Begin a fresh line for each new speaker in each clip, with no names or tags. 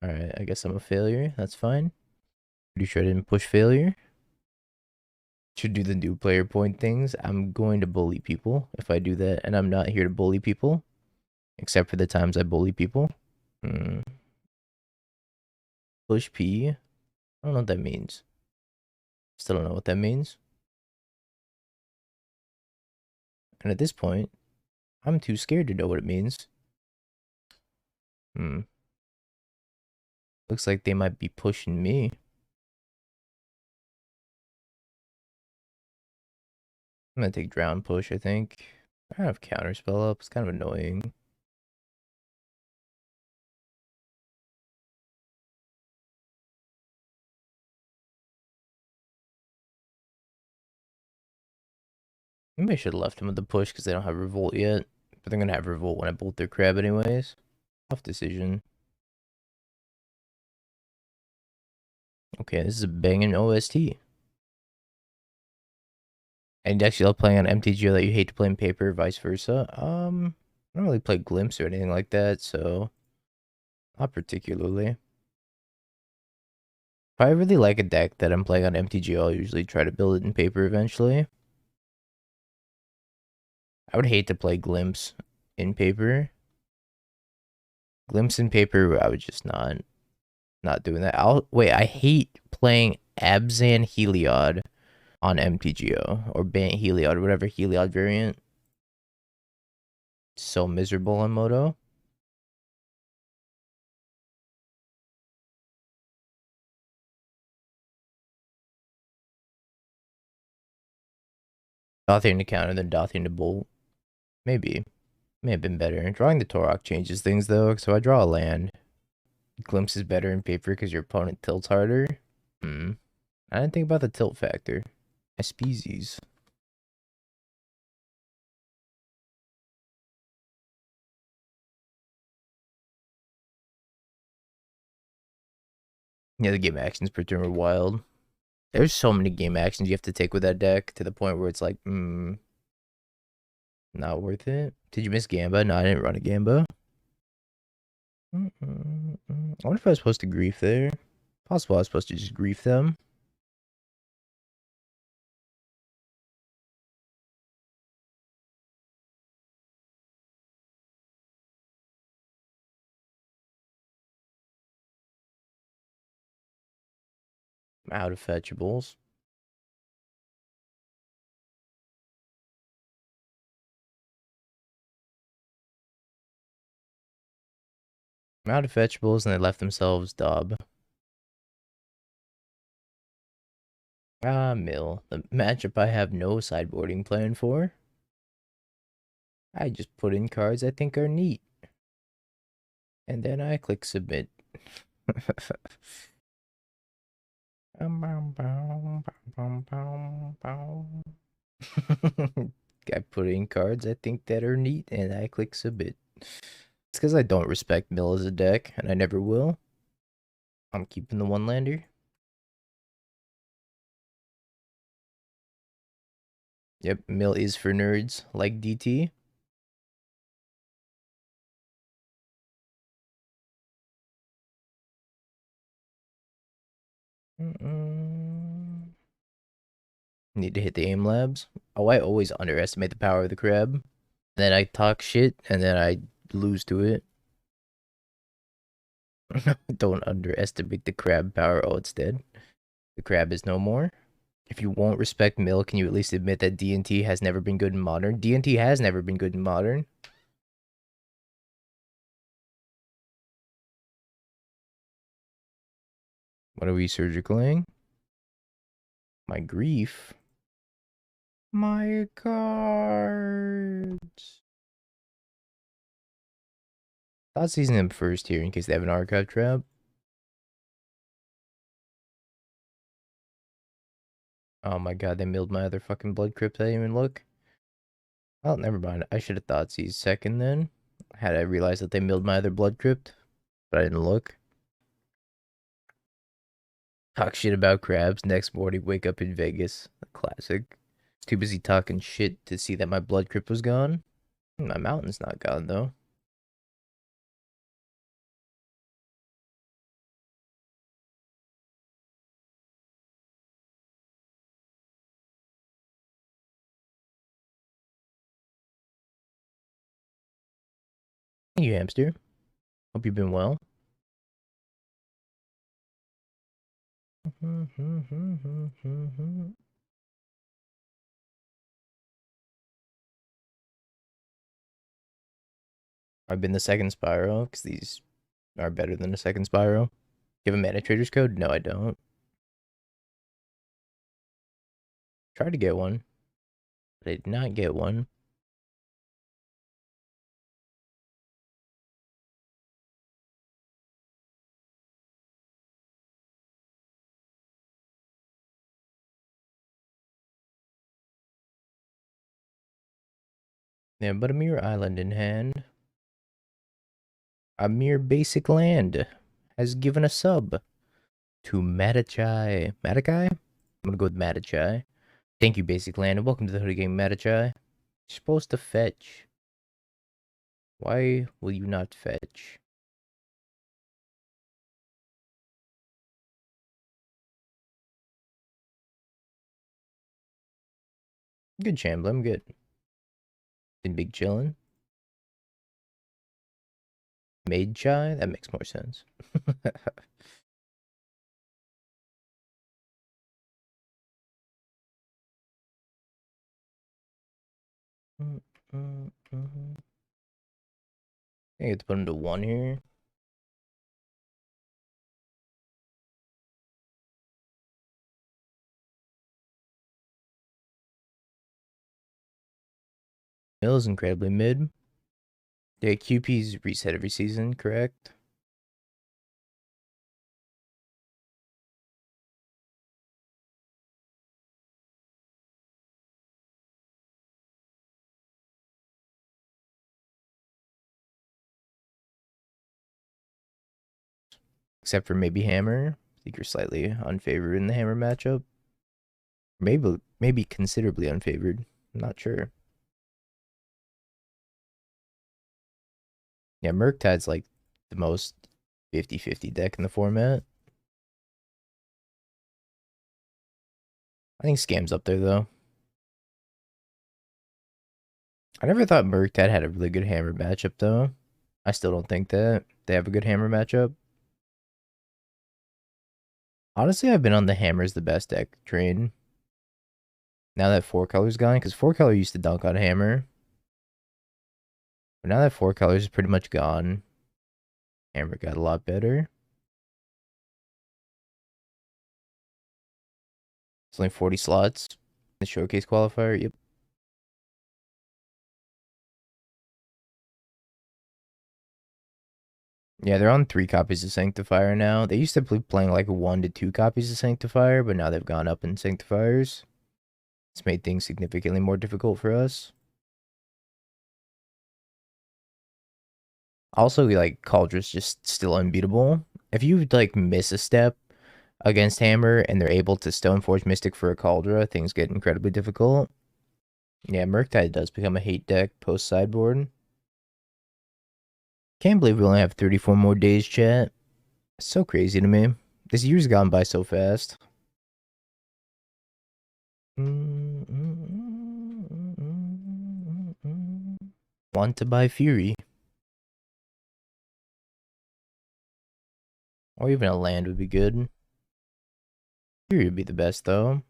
Alright, I guess I'm a failure. That's fine. Pretty sure I didn't push failure. Should do the new player point things. I'm going to bully people if I do that, and I'm not here to bully people, except for the times I bully people. Hmm. Push P. I don't know what that means. Still don't know what that means. And at this point, I'm too scared to know what it means. Hmm. Looks like they might be pushing me. I'm gonna take drown push, I think. I have counterspell up. It's kind of annoying. Maybe I should have left him with the push because they don't have revolt yet. But they're gonna have revolt when I bolt their crab anyways. Tough decision. Okay, this is a banging OST. And you actually love playing on MTGO that you hate to play in paper, vice versa. I don't really play Glimpse or anything like that, so not particularly. If I really like a deck that I'm playing on MTGO, I'll usually try to build it in paper eventually. I would hate to play Glimpse in paper. Glimpse in paper, I would just not doing that. I hate playing Abzan Heliod on MTGO or Bant Heliod, whatever Heliod variant. So miserable on Moto. Dothing to counter, then Dothing to bolt. Maybe. May have been better. Drawing the Torok changes things though, so I draw a land. Glimpse is better in paper because your opponent tilts harder. Hmm. I didn't think about the tilt factor. My species. Yeah, the game actions per turn were wild. There's so many game actions you have to take with that deck to the point where it's like, not worth it. Did you miss Gamba? No, I didn't run a Gamba. I wonder if I was supposed to grief there. Possible I was supposed to just grief them. I'm out of fetchables. I'm out of fetchables and they left themselves Dob. Ah, Mill. The matchup I have no sideboarding plan for. I just put in cards I think are neat. And then I click submit. I put in cards I think that are neat and I click submit. It's because I don't respect Mill as a deck, and I never will. I'm keeping the one lander. Yep, Mill is for nerds like DT. Need to hit the aim labs. Oh, I always underestimate the power of the crab. And then I talk shit, and then I lose to it. Don't underestimate the crab power. Oh, it's dead. The crab is no more. If you won't respect Mill, can you at least admit that D&T has never been good in Modern? D&T has never been good in Modern. What are we surgicaling? My grief. My cards. Thought season them first here in case they have an archive trap. Oh my god, they milled my other fucking blood crypt. I didn't even look. Oh, never mind. I should have thought seized second then. Had I realized that they milled my other blood crypt, but I didn't look. Talk shit about crabs. Next morning, wake up in Vegas. A classic. Too busy talking shit to see that my blood crypt was gone. My mountain's not gone though. You hamster. Hope you've been well. I've been the second Spyro, because these are better than the second Spyro. Do you have a mana trader's code? No, I don't. Tried to get one, but I did not get one. Yeah, but a mere island in hand. A mere basic land has given a sub to Matachai. Matakai? I'm gonna go with Matachai. Thank you, basic land, and welcome to the Hoodie Game, Matachai. You're supposed to fetch. Why will you not fetch? Good, Shambler, I'm good. Been big chillin'. Mage Chai? That makes more sense. I get to put him to 1 here. Mill is incredibly mid. Yeah, QP's reset every season, correct? Except for maybe Hammer. I think you're slightly unfavored in the Hammer matchup. Maybe considerably unfavored. I'm not sure. Yeah, Murktide's like the most 50-50 deck in the format. I think Scam's up there though. I never thought Murktide had a really good Hammer matchup though. I still don't think that they have a good Hammer matchup. Honestly, I've been on the Hammer's the best deck train. Now that 4-color's gone, because 4-color used to dunk on Hammer. But now that 4-color's is pretty much gone, Hammer got a lot better. It's only 40 slots. The showcase qualifier, yep. Yeah, they're on 3 copies of Sanctifier now. They used to be playing like 1 to 2 copies of Sanctifier, but now they've gone up in Sanctifiers. It's made things significantly more difficult for us. Also, like, Caldra's just still unbeatable. If you, like, miss a step against Hammer and they're able to Stoneforge Mystic for a Caldra, things get incredibly difficult. Yeah, Murktide does become a hate deck post-sideboard. Can't believe we only have 34 more days, chat. It's so crazy to me. This year's gone by so fast. Want to buy Fury. Or even a land would be good. Fury would be the best, though.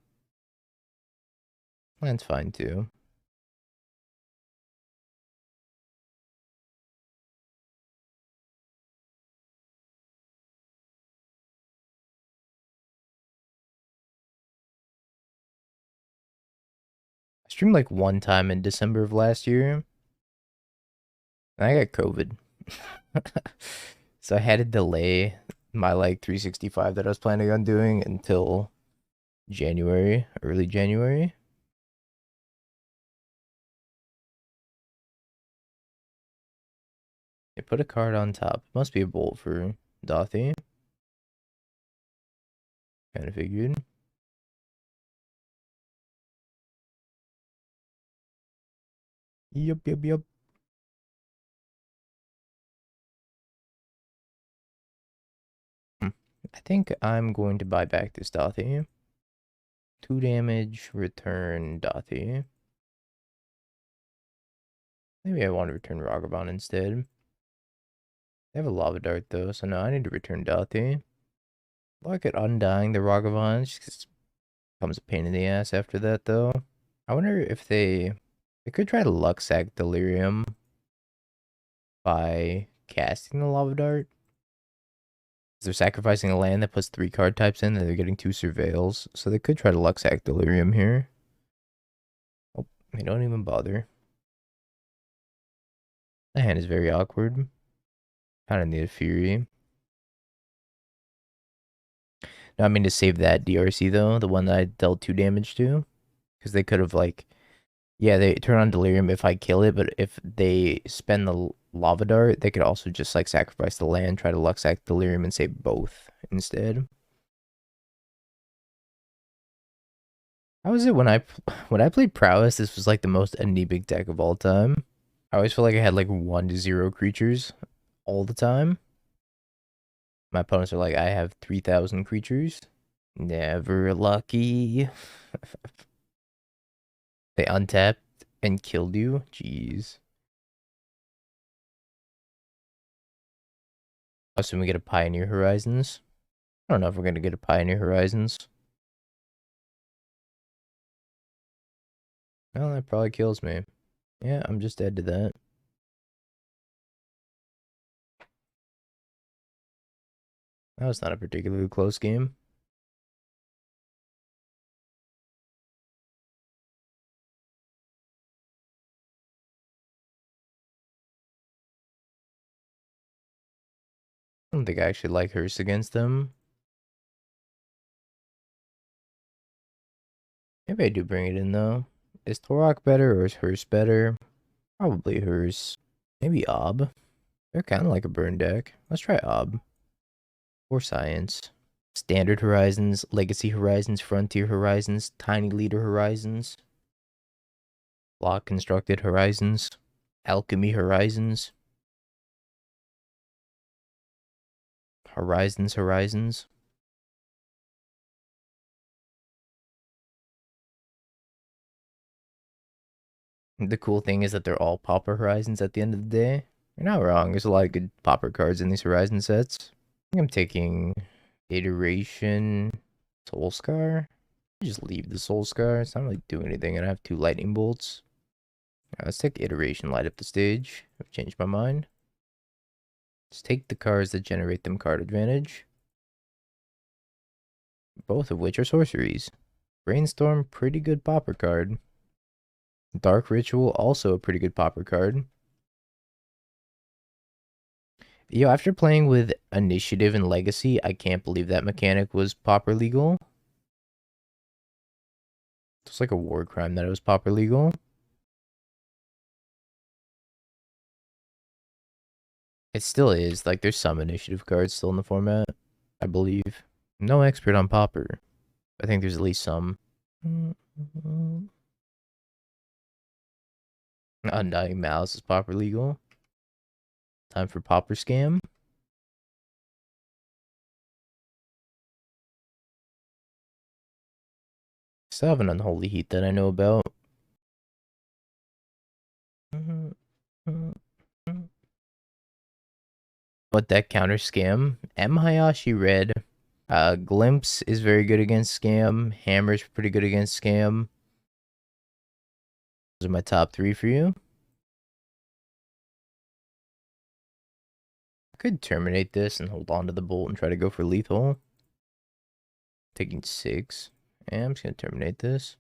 Land's fine, too. I streamed like 1 time in December of last year. And I got COVID. So I had to delay my like 365 that I was planning on doing until January, early January. They put a card on top. Must be a bolt for Dothy. Kind of figured. Yep. I think I'm going to buy back this Dothy. 2 damage, return Dothy. Maybe I want to return Ragavan instead. They have a lava dart though, so no, I need to return Dathi. Look at undying the Ragavan. Just becomes a pain in the ass after that though. I wonder if they could try to Luxac Delirium by casting the lava dart. They're sacrificing a land that puts 3 card types in, and they're getting 2 surveils, so they could try to Luxac Delirium here. Oh, they don't even bother. The hand is very awkward. Kind of need a Fury. No, I mean to save that DRC though, the one that I dealt 2 damage to. Because they could have like, yeah, they turn on Delirium if I kill it, but if they spend the Lava Dart, they could also just like sacrifice the land, try to Luxac Delirium and save both instead. How was it when I played Prowess? This was like the most anemic deck of all time. I always feel like I had like 1 to 0 creatures all the time. My opponents are like, I have 3,000 creatures. Never lucky. They untapped and killed you? Jeez. I assume we get a Pioneer Horizons. I don't know if we're going to get a Pioneer Horizons. Well, that probably kills me. Yeah, I'm just dead to that. That was not a particularly close game. I don't think I actually like Hearst against them. Maybe I do bring it in though. Is Torok better or is Hearst better? Probably Hearst. Maybe Ob. They're kind of like a burn deck. Let's try Ob. Or Science. Standard Horizons, Legacy Horizons, Frontier Horizons, Tiny Leader Horizons, Block Constructed Horizons, Alchemy Horizons, Horizons. The cool thing is that they're all Pauper Horizons at the end of the day. You're not wrong. There's a lot of good Pauper cards in these Horizon sets. I think I'm taking Iteration, Soul Scar. Just leave the Soul Scar. It's not really doing anything. And I have 2 Lightning Bolts. Let's take Iteration, light up the stage. I've changed my mind. Let's take the cards that generate them card advantage. Both of which are sorceries. Brainstorm, pretty good Pauper card. Dark Ritual, also a pretty good Pauper card. Yo, after playing with Initiative and Legacy, I can't believe that mechanic was Pauper legal. It's like a war crime that it was Pauper legal. It still is. Like, there's some Initiative cards still in the format, I believe. No expert on Pauper. I think there's at least some. Undying Malice is Pauper legal. Time for Pauper Scam. Still have an Unholy Heat that I know about. What deck counters Scam? M. Hayashi Red. Glimpse is very good against Scam. Hammer's pretty good against Scam. Those are my top 3 for you. I could terminate this and hold on to the bolt and try to go for lethal. Taking 6. And I'm just going to terminate this.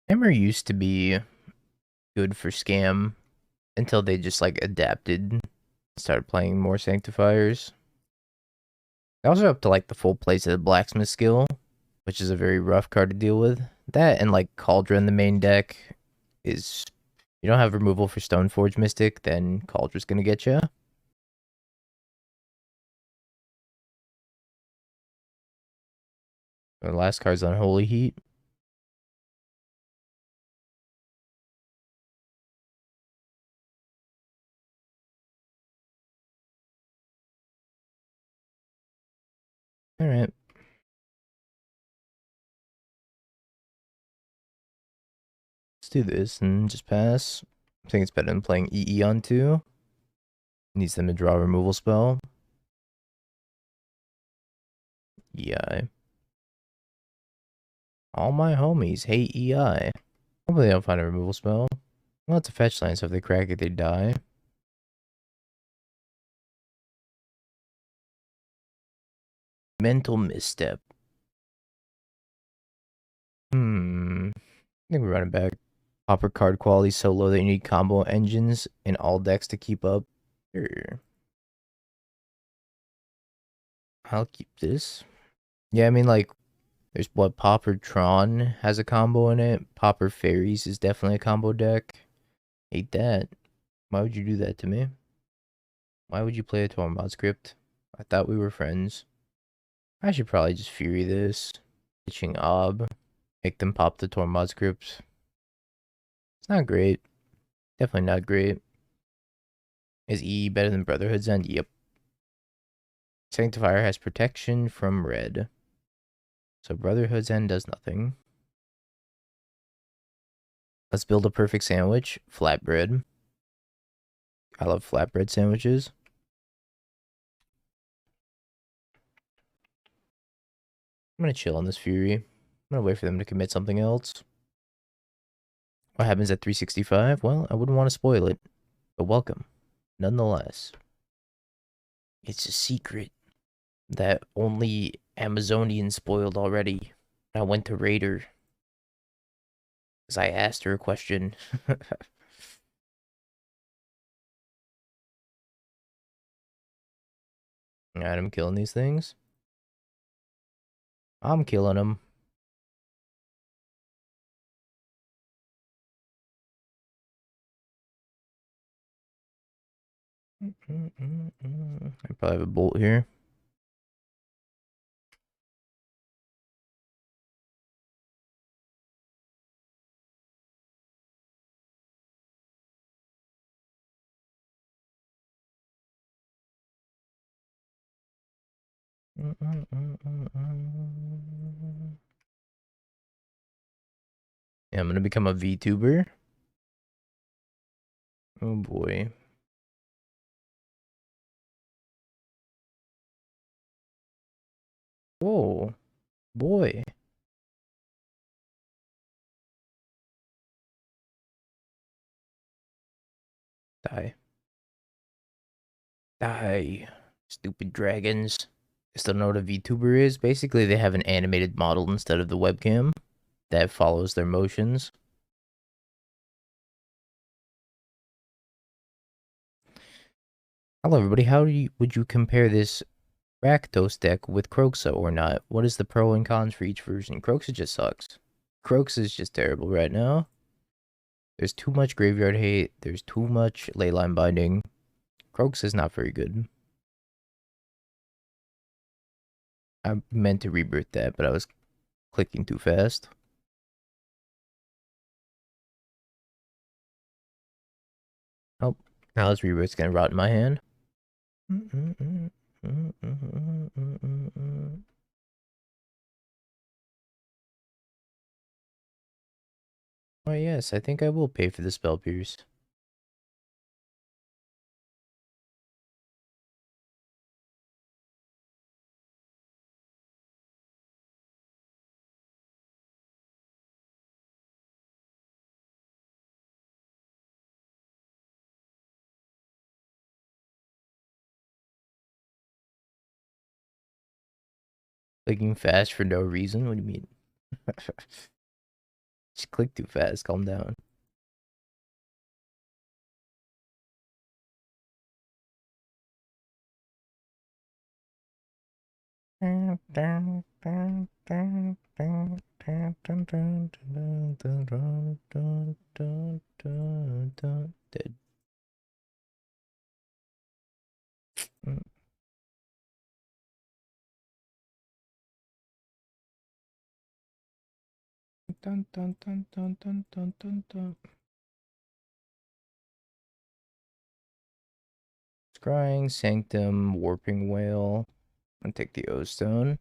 Hammer used to be good for Scam until they just like adapted and started playing more Sanctifiers. They also up to like the full place of the Blacksmith skill, which is a very rough card to deal with. That and like Cauldron, the main deck, is you don't have removal for Stoneforge Mystic, then Cauldron's gonna get you. The last card's Unholy Heat. All right. do this and just pass. I think it's better than playing EE on 2. Needs them to draw a removal spell. EI. All my homies hate EI. Hopefully they'll find a removal spell. Well, it's a fetch line, so if they crack it, they die. Mental misstep. I think we're running back. Popper card quality so low that you need combo engines in all decks to keep up. Sure. I'll keep this. Yeah, I mean, like, there's what, Popper Tron has a combo in it. Popper Fairies is definitely a combo deck. Hate that. Why would you do that to me? Why would you play a Tormod script? I thought we were friends. I should probably just Fury this. Pitching Ob. Make them pop the Tormod script. It's not great. Definitely not great. Is E better than Brotherhood's End? Yep. Sanctifier has protection from red. So Brotherhood's End does nothing. Let's build a perfect sandwich. Flatbread. I love flatbread sandwiches. I'm gonna chill on this Fury. I'm gonna wait for them to commit something else. What happens at 365? Well, I wouldn't want to spoil it, but welcome, nonetheless. It's a secret that only Amazonian spoiled already. I went to Raider because I asked her a question. Alright, I'm killing these things. I'm killing them. I probably have a bolt here. Yeah, I'm gonna become a VTuber. Oh boy. Oh boy. Die. Die. Stupid dragons. Still know what a VTuber is? Basically, they have an animated model instead of the webcam that follows their motions. Hello, everybody. How would you compare this Rakdos deck with Kroxa or not? What is the pro and cons for each version? Kroxa just sucks. Kroxa is just terrible right now. There's too much graveyard hate. There's too much leyline binding. Kroxa is not very good. I meant to rebirth that, but I was clicking too fast. Oh, now this rebirth's gonna rot in my hand. Oh yes, I think I will pay for the spell pierce. Clicking fast for no reason? What do you mean? Just click too fast, calm down. Dead. Dun, dun, dun, dun, dun, dun, dun, dun. Scrying, Sanctum, Warping Whale. I'm gonna take the O Stone.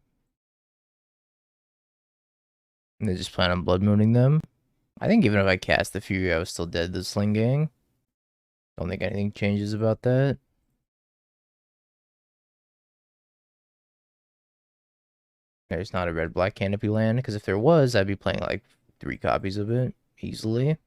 And they just plan on blood mooning them. I think even if I cast the Fury, I was still dead to Sling Gang. Don't think anything changes about that. There's not a red-black canopy land, because if there was, I'd be playing like 3 copies of it easily.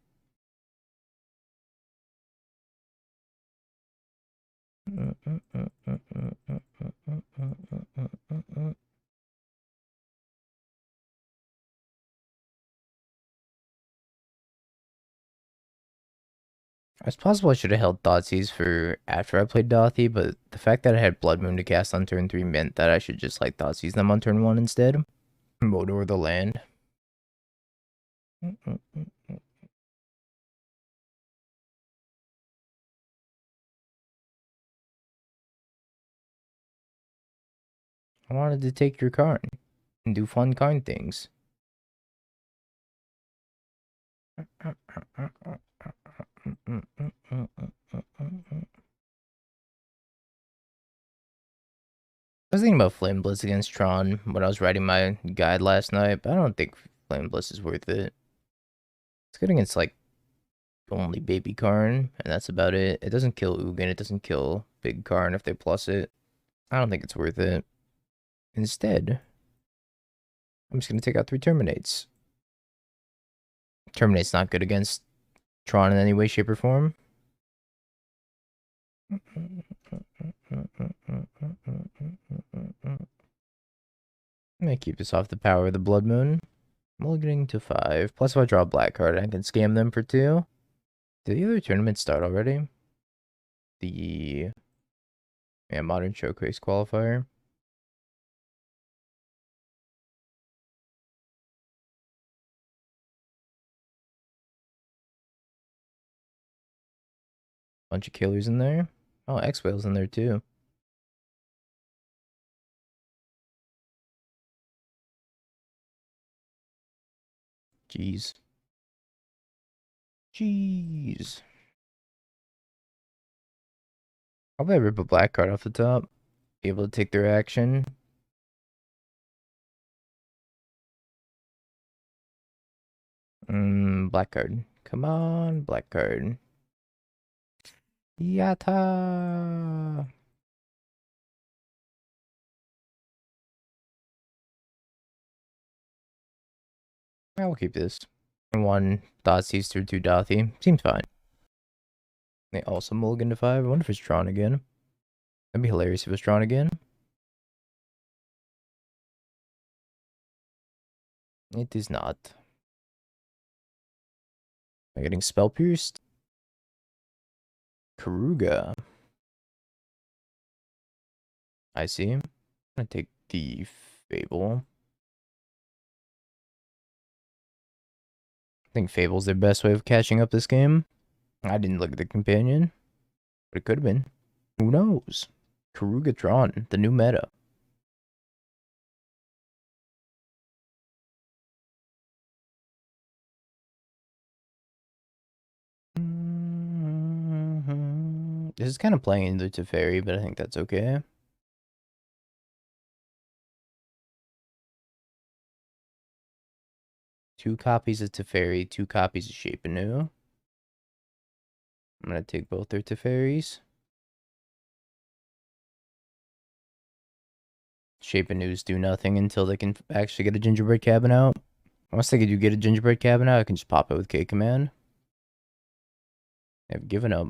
It's possible I should have held Thoughtseize for after I played Dothi, but the fact that I had Blood Moon to cast on turn 3 meant that I should just like Thoughtseize them on turn 1 instead. Modor the land. I wanted to take your card and do fun card things. I was thinking about Flame Blitz against Tron when I was writing my guide last night, but I don't think Flame Blitz is worth it. It's good against like only Baby Karn, and that's about it. It doesn't kill Ugin, it doesn't kill Big Karn if they plus it. I don't think it's worth it. Instead, I'm just gonna take out 3 Terminates. Terminate's not good against Tron in any way, shape, or form. I'm gonna keep this off the power of the Blood Moon. Mulliganing to 5. Plus, if I draw a black card, I can scam them for 2. Did the other tournament start already? The Modern Showcase qualifier. Bunch of killers in there. Oh, X-Whale's in there too. Jeez. Jeez. Probably rip a black card off the top. Be able to take their action. Black card. Come on, black card. Yata! I will keep this. 1 Thoughtseize through 2 Dothi. Seems fine. They also mulligan to 5. I wonder if it's drawn again. That'd be hilarious if it was drawn again. It is not. Am I getting spell pierced? Karuga. I see. I'm gonna take the Fable. I think Fable's their best way of catching up this game. I didn't look at the companion, but it could have been. Who knows? Karuga drawn, the new meta. This is kind of playing into Teferi, but I think that's okay. Two copies of Teferi, 2 copies of Shape Anew. I'm gonna take both their Teferis. Shape Anews do nothing until they can actually get a gingerbread cabin out. Once they do get a gingerbread cabin out, I can just pop it with K command. I've given up.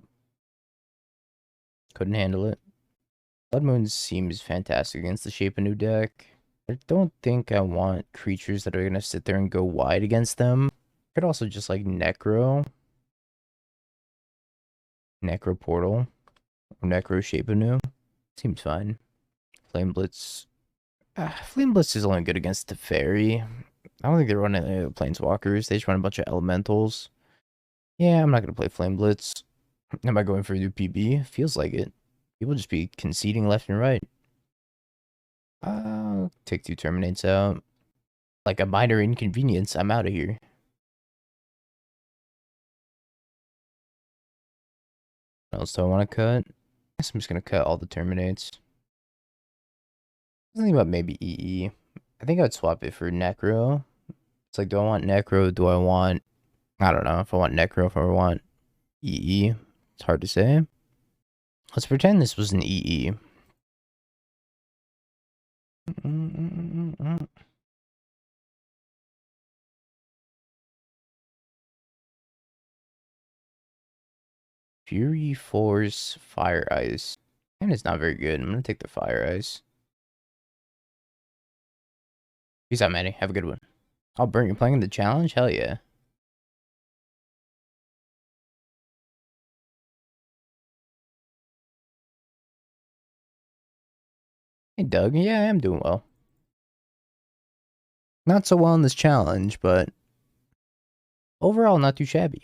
Couldn't handle it. Blood Moon seems fantastic against the Shape Anew deck. I don't think I want creatures that are gonna sit there and go wide against them. Could also just like Necro Portal, or Necro Shape Anew. Seems fine. Flame Blitz. Flame Blitz is only good against the Fairy. I don't think they run any of the Planeswalkers. They just run a bunch of Elementals. Yeah, I'm not gonna play Flame Blitz. Am I going for a new PB? Feels like it. People just be conceding left and right. Take 2 Terminates out. Like a minor inconvenience, I'm out of here. What else do I want to cut? I guess I'm just gonna cut all the Terminates. I was thinking about maybe EE. I think I'd swap it for Necro. It's like, do I want Necro? Do I want I don't know if I want Necro, if I want EE. It's hard to say. Let's pretend this was an EE. Fury Force Fire Ice. And it's not very good. I'm gonna take the Fire Ice. Peace out, Manny. Have a good one. Oh, Brent, you're playing the challenge? Hell yeah. Hey, Doug. Yeah, I am doing well. Not so well in this challenge, but overall not too shabby.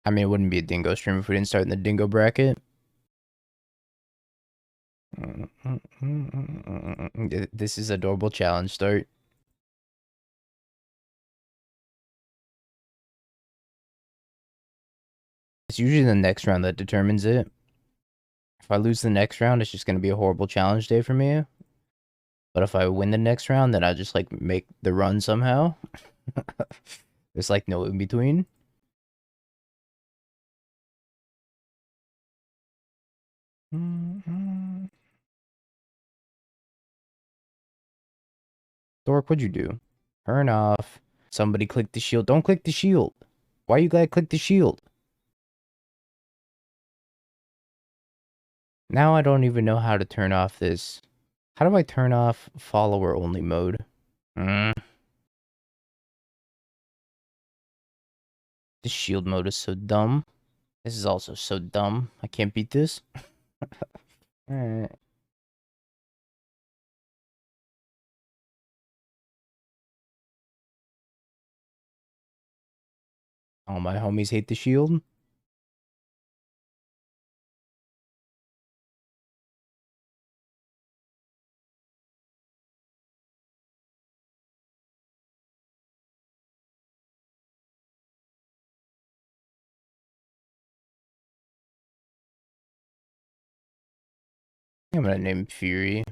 I mean, it wouldn't be a dingo stream if we didn't start in the dingo bracket. This is adorable challenge start. It's usually the next round that determines it. If I lose the next round, it's just going to be a horrible challenge day for me. But if I win the next round, then I just like make the run somehow. There's like no in between. Dork, what'd you do? Turn off. Somebody click the shield. Don't click the shield. Why you gotta click the shield? Now I don't even know how to turn off this. How do I turn off follower only mode? This shield mode is so dumb. This is also so dumb. I can't beat this. Alright. All my homies hate the shield. I'm gonna name Fury.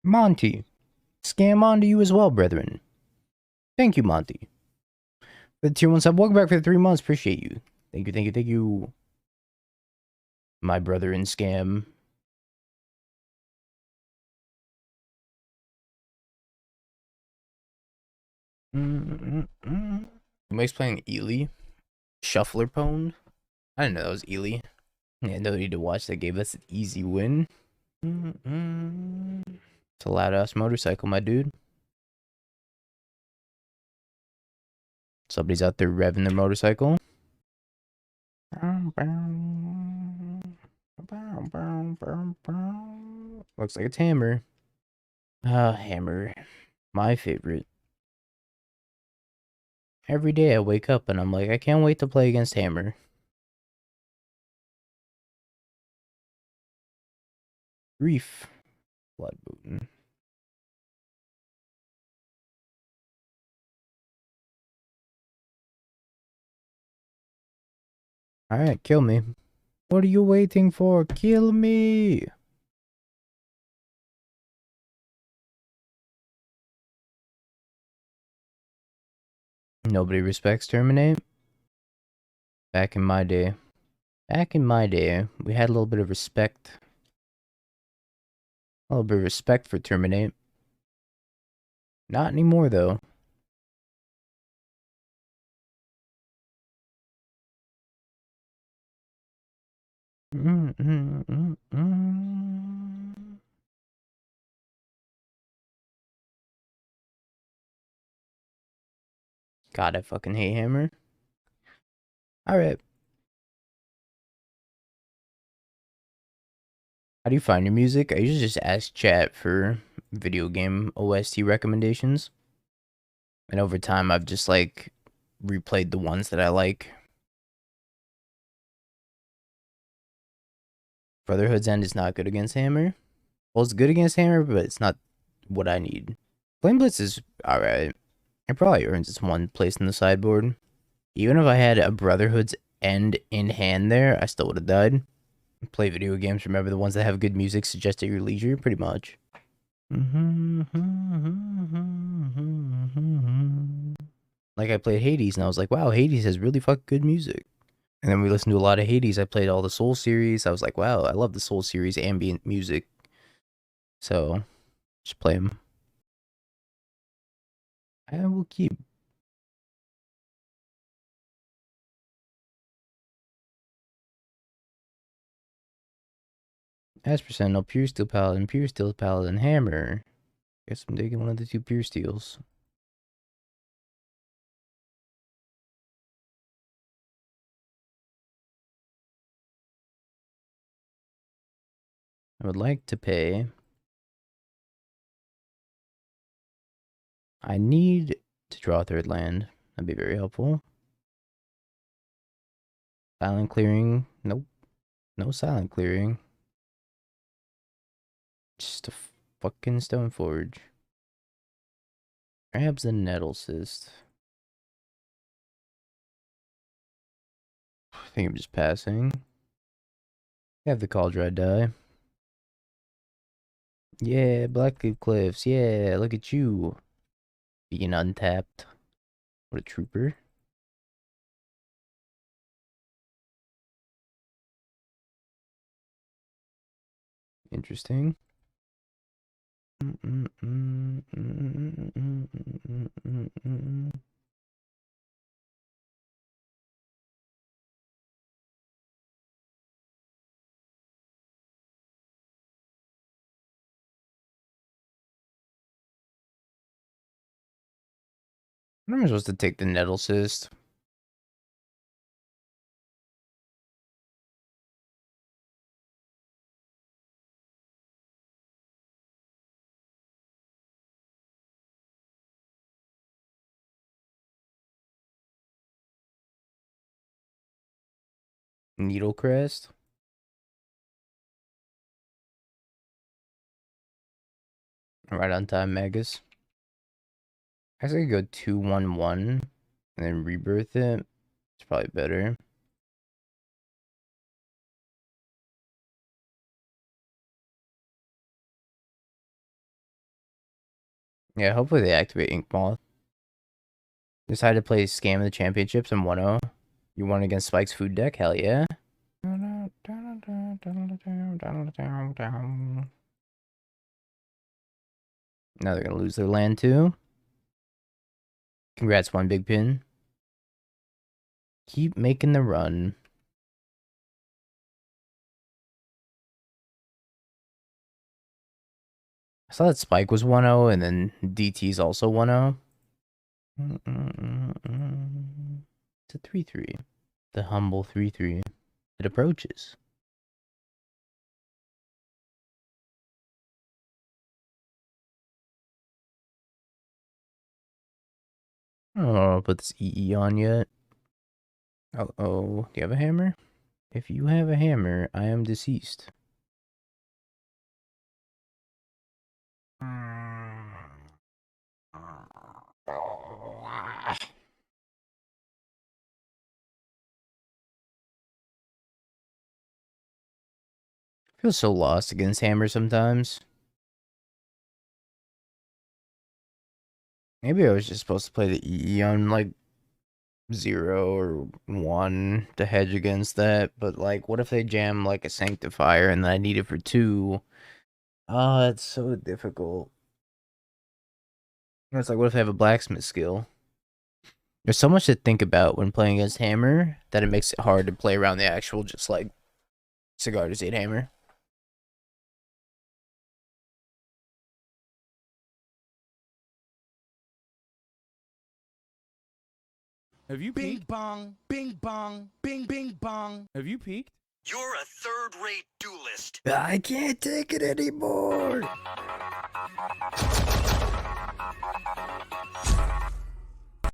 Monty. Scam on to you as well, brethren. Thank you, Monty. For the tier 1 sub. Welcome back for the 3 months. Appreciate you. Thank you, thank you, thank you. My brother in scam. Somebody's playing Ely. Shuffler Pwned. I didn't know that was Ely. Yeah, no need to watch that game. That's an easy win. It's a loud ass motorcycle, my dude. Somebody's out there revving their motorcycle. Looks like it's Hammer. Hammer. My favorite. Every day I wake up and I'm like, I can't wait to play against Hammer. Grief. Blood booting. Alright, kill me. What are you waiting for? Kill me! Nobody respects Terminate. Back in my day. Back in my day, we had a little bit of respect. A little bit of respect for Terminate. Not anymore, though. God, I fucking hate Hammer. Alright. How do you find your music? I usually just ask chat for video game OST recommendations. And over time, I've just, like, replayed the ones that I like. Brotherhood's End is not good against Hammer. Well, it's good against hammer, but it's not what I need. Flame Blitz is alright. It probably earns its one place in the sideboard. Even if I had a Brotherhood's End in hand there, I still would have died. Play video games, remember the ones that have good music suggest at your leisure, pretty much. Like I played Hades and I was like, wow, Hades has really fucking good music. And then we listened to a lot of Hades. I played all the Soul series. I was like, wow, I love the Soul series ambient music. So, just play them. I will keep. As percent, no Pure Steel Paladin, Hammer. Guess I'm taking one of the two Pure Steels. I would like to pay. I need to draw a third land. That'd be very helpful. Silent clearing. Nope. No silent clearing. Just a fucking Stone Forge. Grabs the Nettle Cyst. I think I'm just passing. I have the Cauldron die. Yeah, Blackleaf Cliffs. Yeah, look at you. Being untapped. What a trooper. Interesting. When am I supposed to take the Nettle Cyst? Needle Crest? Right on time, Magus. I guess I could go 2-1-1 and then rebirth it. It's probably better. Yeah, hopefully they activate Ink Moth. Decided to play Scam of the Championships in 1-0. You won against Spike's food deck? Hell yeah. Now they're gonna lose their land too. Congrats, one big pin. Keep making the run. I saw that Spike was 1-0 and then DT's also 1-0. It's a 3-3. The humble 3-3. It approaches. Oh, I'll put this EE on yet. Uh-oh. Do you have a hammer? If you have a hammer, I am deceased. I feel so lost against hammer sometimes. Maybe I was just supposed to play the EE on like 0 or 1 to hedge against that, but like what if they jam like a Sanctifier and then I need it for 2? Oh, that's so difficult. It's like what if they have a blacksmith skill? There's so much to think about when playing against hammer that it makes it hard to play around the actual just like Cigar to Zate hammer.
Have you
Bing
peeked?
bong, bing bong, bing bing bong.
Have you peeked?
You're a third-rate duelist.
I can't take it anymore.